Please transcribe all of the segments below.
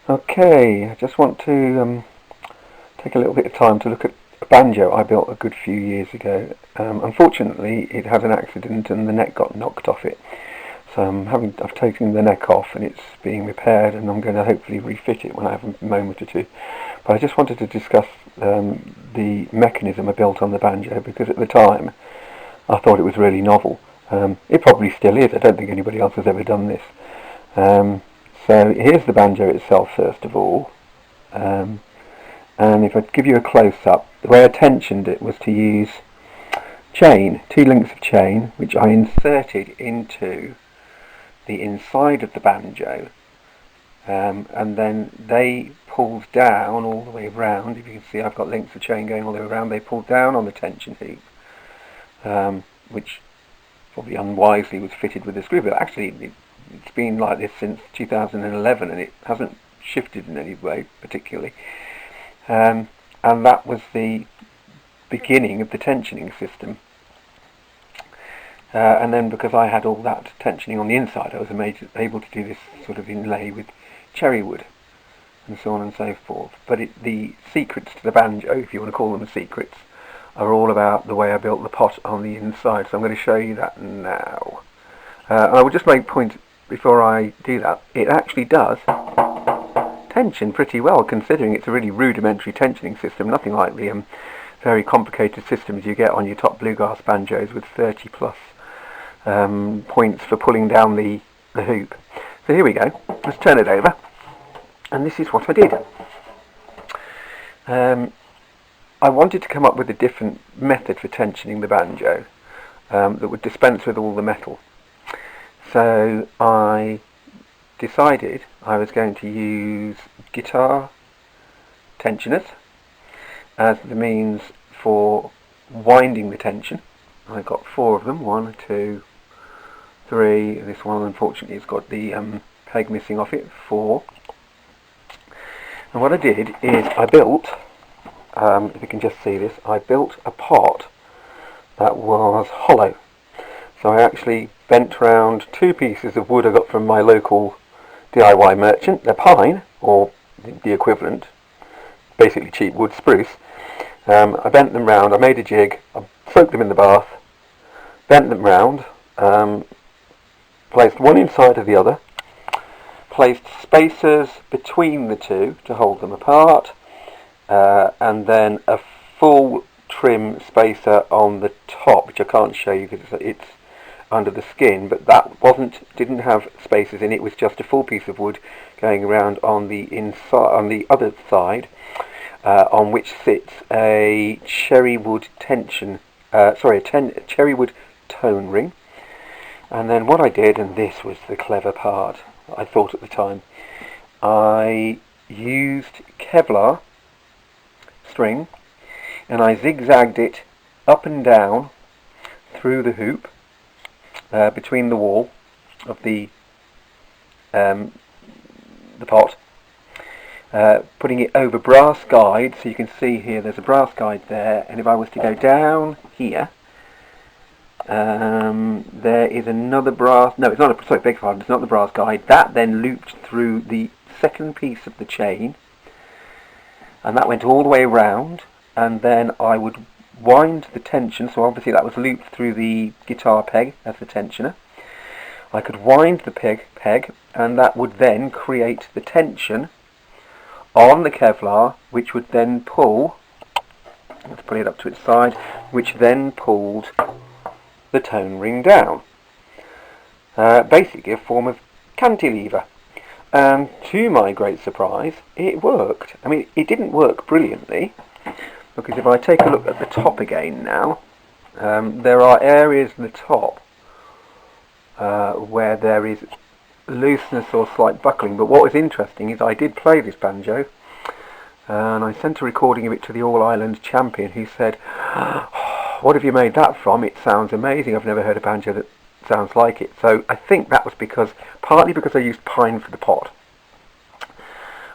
Okay, I just want to take a little bit of time to look at a banjo I built a good few years ago. Unfortunately, it had an accident and the neck got knocked off it. So I've taken the neck off and it's being repaired, and I'm going to hopefully refit it when I have a moment or two. But I just wanted to discuss the mechanism I built on the banjo, because at the time I thought it was really novel. It probably still is. I don't think anybody else has ever done this. Um, so here's the banjo itself first of all. Um, and if I give you a close-up, the way I tensioned it was to use two links of chain, which I inserted into the inside of the banjo, and then they pulled down all the way around. If you can see, I've got links of chain going all the way around. They pulled down on the tension hoop, which probably unwisely was fitted with a screw, but actually it's been like this since 2011 and it hasn't shifted in any way particularly. And that was the beginning of the tensioning system. And then because I had all that tensioning on the inside, I was able to do this sort of inlay with cherry wood and so on and so forth. But the secrets to the banjo, if you want to call them secrets, are all about the way I built the pot on the inside. So I'm going to show you that now. And I will just make point before I do that, it actually does tension pretty well, considering it's a really rudimentary tensioning system, nothing like the very complicated systems you get on your top bluegrass banjos with 30 plus points for pulling down the hoop. So here we go, let's turn it over, and this is what I did. I wanted to come up with a different method for tensioning the banjo that would dispense with all the metal. So I decided I was going to use guitar tensioners as the means for winding the tension. I've got 4 of them, 1, 2, 3, this one unfortunately has got the peg missing off it, 4. And what I did is I built, if you can just see this, I built a pot that was hollow. So I actually bent round 2 pieces of wood I got from my local DIY merchant. They're pine, or the equivalent, basically cheap wood, spruce. I bent them round, I made a jig, I soaked them in the bath, bent them round, placed one inside of the other, placed spacers between the two to hold them apart, and then a full trim spacer on the top, which I can't show you because it's under the skin, but that didn't have spacers in it. It was just a full piece of wood going around on the inside, on the other side, on which sits a cherry wood cherry wood tone ring. And then what I did, and this was the clever part, I thought at the time, I used Kevlar string and I zigzagged it up and down through the hoop, between the wall of the pot, putting it over brass guides. So you can see here there's a brass guide there, and if I was to go down here, there is another brass, no, it's not a, sorry, beg your pardon, it's not the brass guide. That then looped through the second piece of the chain, and that went all the way around, and then I would wind the tension, so obviously that was looped through the guitar peg as the tensioner. I could wind the peg, and that would then create the tension on the Kevlar, which would then pull, let's put it up to its side, which then pulled the tone ring down. Basically a form of cantilever. And to my great surprise, it worked. I mean, it didn't work brilliantly, because if I take a look at the top again now, there are areas in the top where there is looseness or slight buckling. But what was interesting is I did play this banjo, and I sent a recording of it to the All Ireland champion, who said, "What have you made that from? It sounds amazing. I've never heard a banjo that sounds like it." So I think that was partly because I used pine for the pot,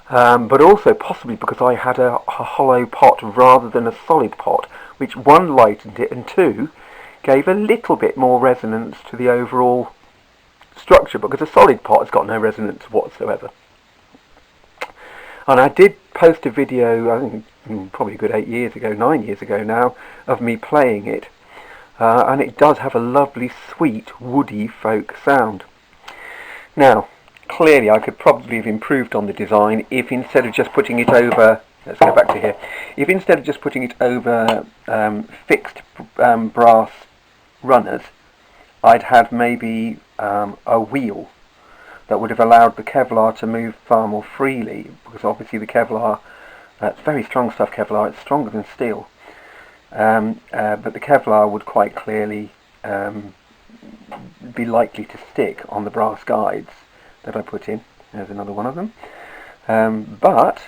but also possibly because I had a hollow pot rather than a solid pot, which, 1, lightened it, and 2, gave a little bit more resonance to the overall structure, because a solid pot has got no resonance whatsoever. And I did post a video, I think probably a good 8 years ago, 9 years ago now, of me playing it. And it does have a lovely, sweet, woody folk sound. Now, clearly I could probably have improved on the design if instead of just putting it over, let's go back to here, if instead of just putting it over fixed brass runners, I'd had maybe a wheel that would have allowed the Kevlar to move far more freely, because obviously the Kevlar, it's very strong stuff, Kevlar, it's stronger than steel, but the Kevlar would quite clearly be likely to stick on the brass guides that I put in. There's another one of them. But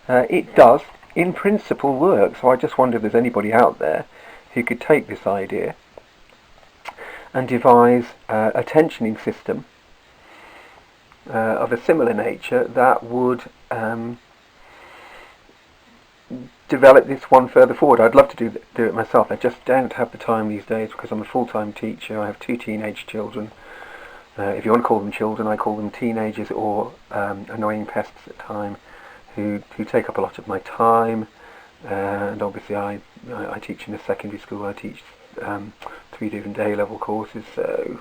it does, in principle, work, so I just wonder if there's anybody out there who could take this idea and devise a tensioning system of a similar nature that would develop this one further forward. I'd love to do it myself. I just don't have the time these days because I'm a full-time teacher. I have 2 teenage children. If you want to call them children, I call them teenagers or annoying pests at time who take up a lot of my time. And obviously I teach in a secondary school. I teach 3 different A-level courses, so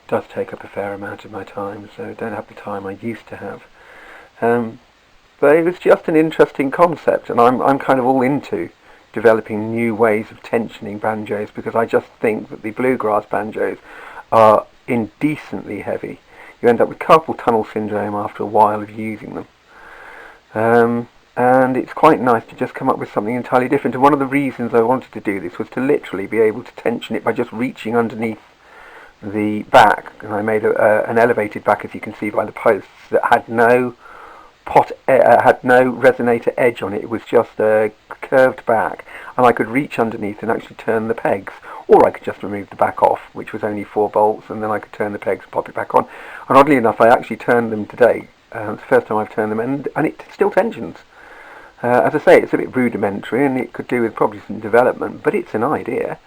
it does take up a fair amount of my time, so I don't have the time I used to have. But it was just an interesting concept, and I'm kind of all into developing new ways of tensioning banjos, because I just think that the bluegrass banjos are indecently heavy. You end up with carpal tunnel syndrome after a while of using them. And it's quite nice to just come up with something entirely different. And one of the reasons I wanted to do this was to literally be able to tension it by just reaching underneath the back. And I made an elevated back, as you can see by the posts, that had no had no resonator edge on it. It was just a curved back, and I could reach underneath and actually turn the pegs, or I could just remove the back off, which was only 4 bolts, and then I could turn the pegs and pop it back on. And oddly enough, I actually turned them today. It's the first time I've turned them, and it still tensions. As I say, it's a bit rudimentary, and it could do with probably some development, but it's an idea.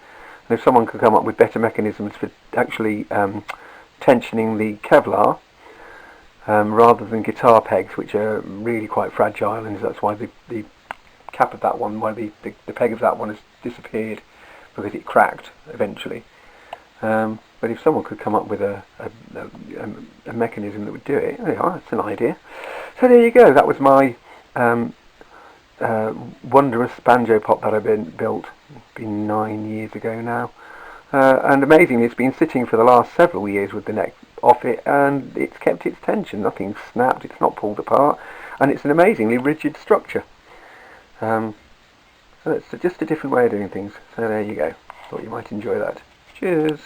And if someone could come up with better mechanisms for actually tensioning the Kevlar, rather than guitar pegs, which are really quite fragile, and that's why the cap of that one, why the peg of that one has disappeared, because it cracked eventually. But if someone could come up with a mechanism that would do it, that's an idea. So there you go. That was my wondrous banjo pot that I built. It's been 9 years ago now, and amazingly, it's been sitting for the last several years with the neck off it, and it's kept its tension. Nothing's snapped, it's not pulled apart, and it's an amazingly rigid structure. So it's just a different way of doing things. So there you go. Thought you might enjoy that. Cheers.